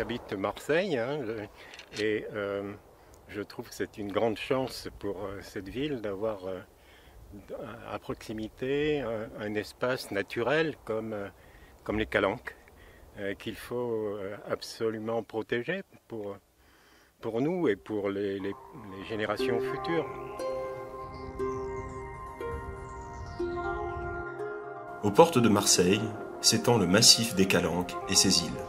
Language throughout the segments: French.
j'habite Marseille, hein, et je trouve que c'est une grande chance pour cette ville d'avoir à proximité un espace naturel comme les Calanques, qu'il faut absolument protéger pour nous et pour les générations futures. Aux portes de Marseille s'étend le massif des Calanques et ses îles.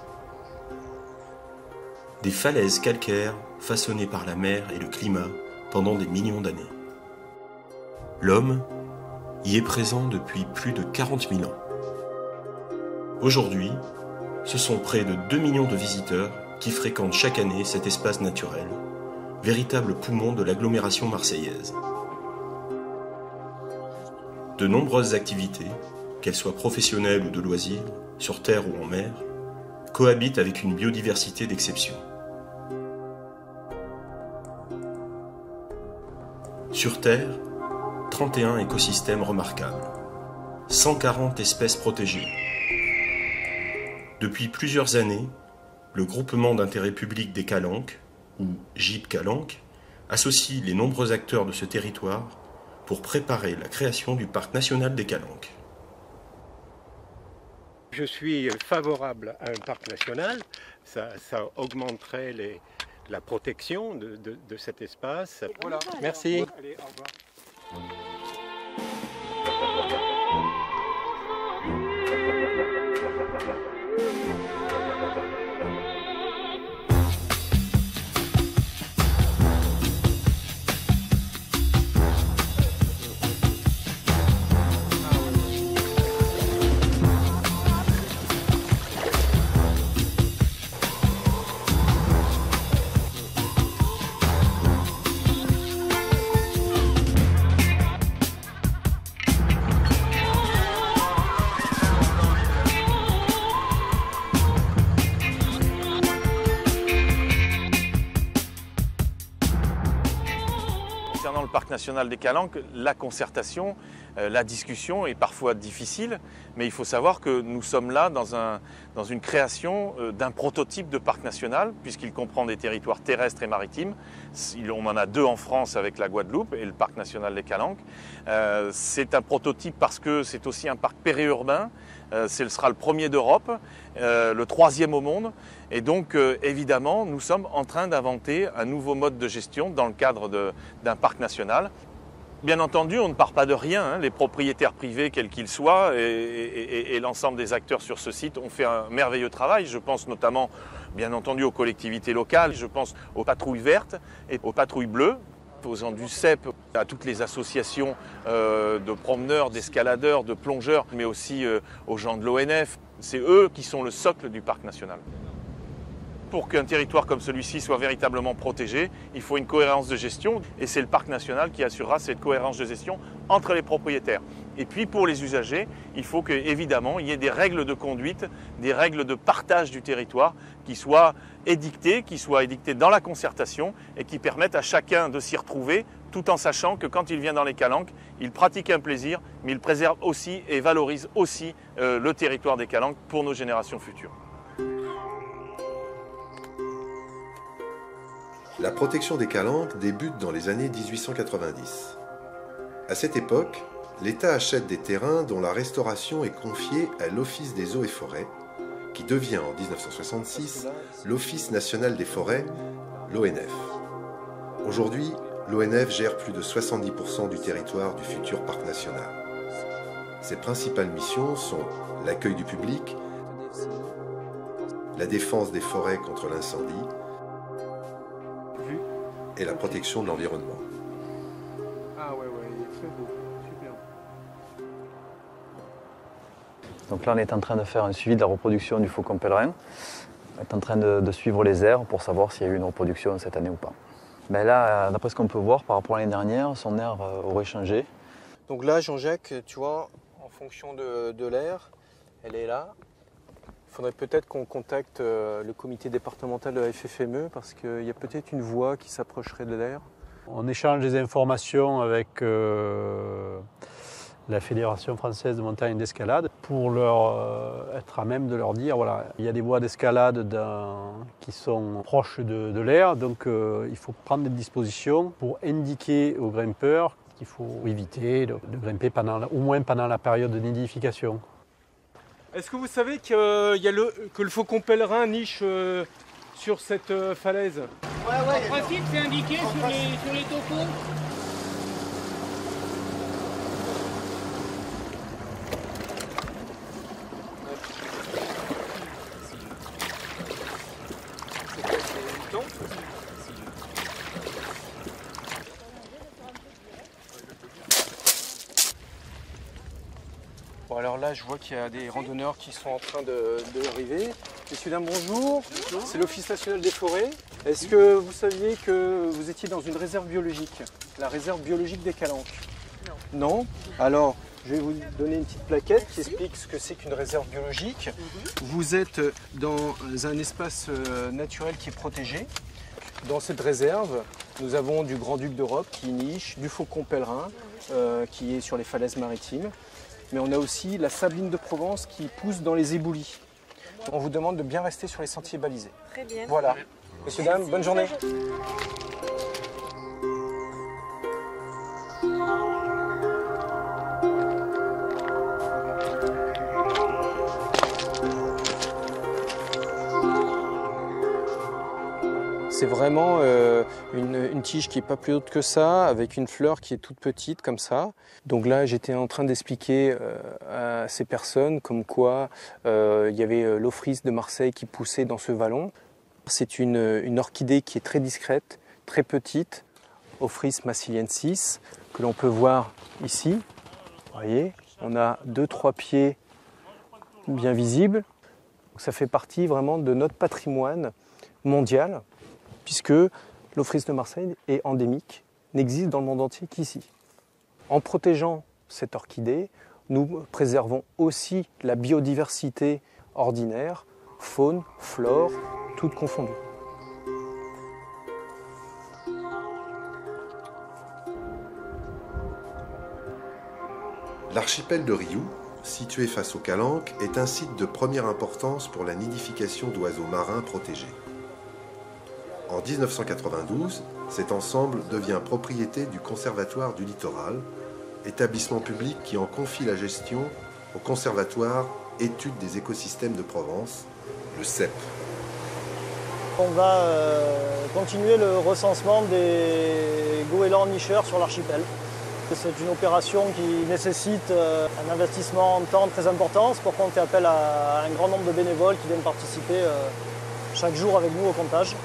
Des falaises calcaires façonnées par la mer et le climat pendant des millions d'années. L'homme y est présent depuis plus de 40 000 ans. Aujourd'hui, ce sont près de 2 millions de visiteurs qui fréquentent chaque année cet espace naturel, véritable poumon de l'agglomération marseillaise. De nombreuses activités, qu'elles soient professionnelles ou de loisirs, sur terre ou en mer, cohabitent avec une biodiversité d'exception. Sur Terre, 31 écosystèmes remarquables, 140 espèces protégées. Depuis plusieurs années, le groupement d'intérêt public des Calanques, ou GIP Calanques, associe les nombreux acteurs de ce territoire pour préparer la création du parc national des Calanques. Je suis favorable à un parc national, ça augmenterait la protection de cet espace. Voilà. Merci. Allez, au revoir. Concernant le parc national des Calanques, la concertation, la discussion est parfois difficile, mais il faut savoir que nous sommes là dans une création d'un prototype de parc national, puisqu'il comprend des territoires terrestres et maritimes. On en a 2 en France avec la Guadeloupe et le parc national des Calanques. C'est un prototype parce que c'est aussi un parc périurbain. Ce sera le premier d'Europe, le 3e au monde. Et donc, évidemment, nous sommes en train d'inventer un nouveau mode de gestion dans le cadre d'un parc national. Bien entendu, on ne part pas de rien, hein. Les propriétaires privés, quels qu'ils soient, et l'ensemble des acteurs sur ce site ont fait un merveilleux travail. Je pense notamment, bien entendu, aux collectivités locales, je pense aux patrouilles vertes et aux patrouilles bleues, aux gens du CEP, à toutes les associations de promeneurs, d'escaladeurs, de plongeurs, mais aussi aux gens de l'ONF. C'est eux qui sont le socle du parc national. Pour qu'un territoire comme celui-ci soit véritablement protégé, il faut une cohérence de gestion et c'est le parc national qui assurera cette cohérence de gestion entre les propriétaires. Et puis pour les usagers, il faut qu'évidemment il y ait des règles de conduite, des règles de partage du territoire qui soient édictées dans la concertation et qui permettent à chacun de s'y retrouver tout en sachant que quand il vient dans les Calanques, il pratique un plaisir, mais il préserve aussi et valorise aussi le territoire des Calanques pour nos générations futures. La protection des Calanques débute dans les années 1890. À cette époque, l'État achète des terrains dont la restauration est confiée à l'Office des eaux et forêts, qui devient en 1966 l'Office national des forêts, l'ONF. Aujourd'hui, l'ONF gère plus de 70% du territoire du futur parc national. Ses principales missions sont l'accueil du public, la défense des forêts contre l'incendie, et la protection de l'environnement. Ah ouais, il est très beau, super. Donc là, on est en train de faire un suivi de la reproduction du faucon pèlerin. On est en train de suivre les aires pour savoir s'il y a eu une reproduction cette année ou pas. Mais là, d'après ce qu'on peut voir, par rapport à l'année dernière, son aire aurait changé. Donc là, Jean-Jacques, tu vois, en fonction de l'aire, elle est là. Il faudrait peut-être qu'on contacte le comité départemental de la FFME parce qu'il y a peut-être une voie qui s'approcherait de l'aire. On échange des informations avec la Fédération française de montagne et d'escalade pour leur être à même de leur dire voilà, il y a des voies d'escalade qui sont proches de l'air, donc il faut prendre des dispositions pour indiquer aux grimpeurs qu'il faut éviter de grimper au moins pendant la période de nidification. Est-ce que vous savez que le faucon pèlerin niche sur cette falaise? En principe, c'est indiqué sur les topos. Bon, alors là, je vois qu'il y a des randonneurs qui sont en train d'arriver. Messieurs, dames, bonjour. C'est l'Office national des forêts. Est-ce que vous saviez que vous étiez dans une réserve biologique, la réserve biologique des Calanques? Non. Non? Alors, je vais vous donner une petite plaquette qui explique ce que c'est qu'une réserve biologique. Vous êtes dans un espace naturel qui est protégé. Dans cette réserve, nous avons du grand-duc d'Europe qui niche, du faucon pèlerin qui est sur les falaises maritimes. Mais on a aussi la sabline de Provence qui pousse dans les éboulis. On vous demande de bien rester sur les sentiers balisés. Très bien. Voilà. Messieurs, dames, bonne journée. C'est vraiment une tige qui n'est pas plus haute que ça, avec une fleur qui est toute petite comme ça. Donc là, j'étais en train d'expliquer à ces personnes comme quoi il y avait l'Ophrys de Marseille qui poussait dans ce vallon. C'est une orchidée qui est très discrète, très petite, Ophrys massiliensis, que l'on peut voir ici. Vous voyez, on a 2-3 pieds bien visibles. Donc ça fait partie vraiment de notre patrimoine mondial, puisque l'Ophrys de Marseille est endémique, n'existe dans le monde entier qu'ici. En protégeant cette orchidée, nous préservons aussi la biodiversité ordinaire, faune, flore, toutes confondues. L'archipel de Riou, situé face aux Calanques, est un site de première importance pour la nidification d'oiseaux marins protégés. En 1992, cet ensemble devient propriété du Conservatoire du Littoral, établissement public qui en confie la gestion au Conservatoire Études des écosystèmes de Provence, le CEP. On va continuer le recensement des goélands nicheurs sur l'archipel. C'est une opération qui nécessite un investissement en temps très important. C'est pourquoi on fait appel à un grand nombre de bénévoles qui viennent participer chaque jour avec nous au comptage.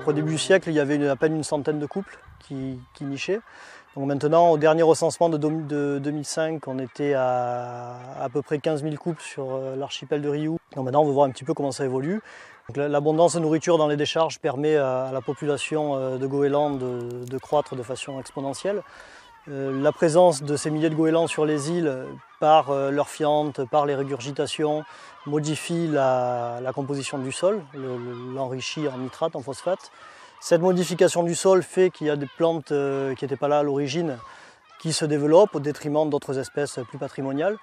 Au début du siècle, il y avait à peine une centaine de couples qui nichaient. Donc maintenant, au dernier recensement de 2005, on était à peu près 15 000 couples sur l'archipel de Riou. Donc maintenant, on veut voir un petit peu comment ça évolue. L'abondance de nourriture dans les décharges permet à la population de goélands de croître de façon exponentielle. La présence de ces milliers de goélands sur les îles, par leur fiente, par les régurgitations, modifie la composition du sol, l'enrichit en nitrate, en phosphate. Cette modification du sol fait qu'il y a des plantes qui n'étaient pas là à l'origine qui se développent au détriment d'autres espèces plus patrimoniales.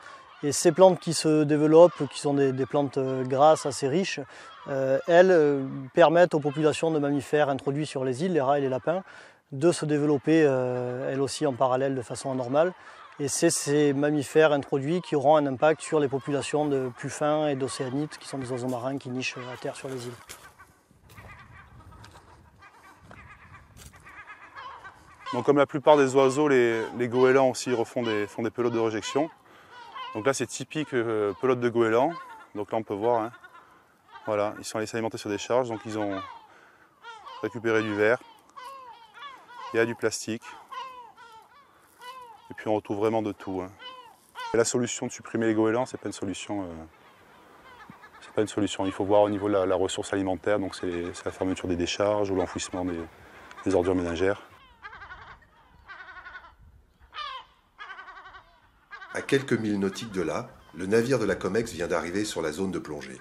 Et ces plantes qui se développent, qui sont des plantes grasses assez riches, elles permettent aux populations de mammifères introduits sur les îles, les rats et les lapins, de se développer elles aussi en parallèle de façon anormale. Et c'est ces mammifères introduits qui auront un impact sur les populations de puffins et d'océanites, qui sont des oiseaux marins qui nichent à terre sur les îles. Donc, comme la plupart des oiseaux, les goélands aussi font des pelotes de rejection. Donc là, c'est typique pelote de goéland. Donc là, on peut voir, hein, voilà, ils sont allés s'alimenter sur des charges. Donc ils ont récupéré du verre, il y a du plastique. Et puis on retrouve vraiment de tout. Hein. Et la solution de supprimer les goélands, c'est pas une solution. C'est pas une solution. Il faut voir au niveau de la ressource alimentaire. Donc c'est la fermeture des décharges ou l'enfouissement des ordures ménagères. à quelques milles nautiques de là, le navire de la COMEX vient d'arriver sur la zone de plongée.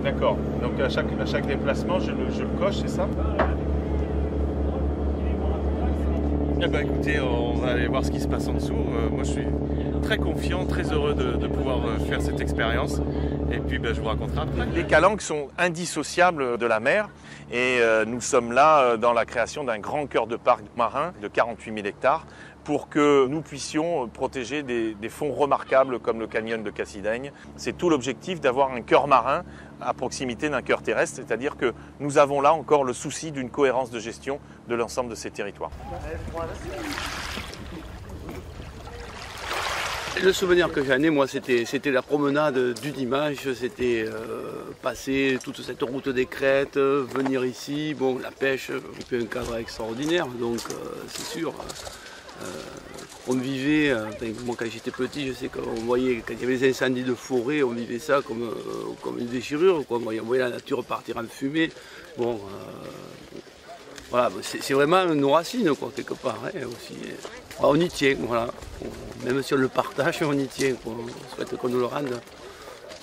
D'accord. Donc à chaque déplacement, je le coche, c'est ça? Eh ben, écoutez, on va aller voir ce qui se passe en dessous. Moi, je suis très confiant, très heureux de pouvoir faire cette expérience. Et puis, je vous raconterai après. Les calanques sont indissociables de la mer. Et nous sommes là dans la création d'un grand cœur de parc marin de 48 000 hectares pour que nous puissions protéger des fonds remarquables comme le canyon de Cassidaigne. C'est tout l'objectif d'avoir un cœur marin à proximité d'un cœur terrestre, c'est-à-dire que nous avons là encore le souci d'une cohérence de gestion de l'ensemble de ces territoires. Le souvenir que j'en ai, moi, c'était la promenade du dimanche, c'était passer toute cette route des crêtes, venir ici, bon, la pêche, et puis un cadre extraordinaire, donc c'est sûr. On vivait, moi quand j'étais petit, je sais qu'on voyait, quand il y avait des incendies de forêt, on vivait ça comme une déchirure, quoi. On voyait la nature partir en fumée. Bon, voilà, c'est vraiment nos racines, quoi, quelque part, hein, aussi. On y tient, voilà. Même si on le partage, on y tient, quoi. On souhaite qu'on nous le rende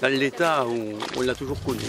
dans l'état où on l'a toujours connu.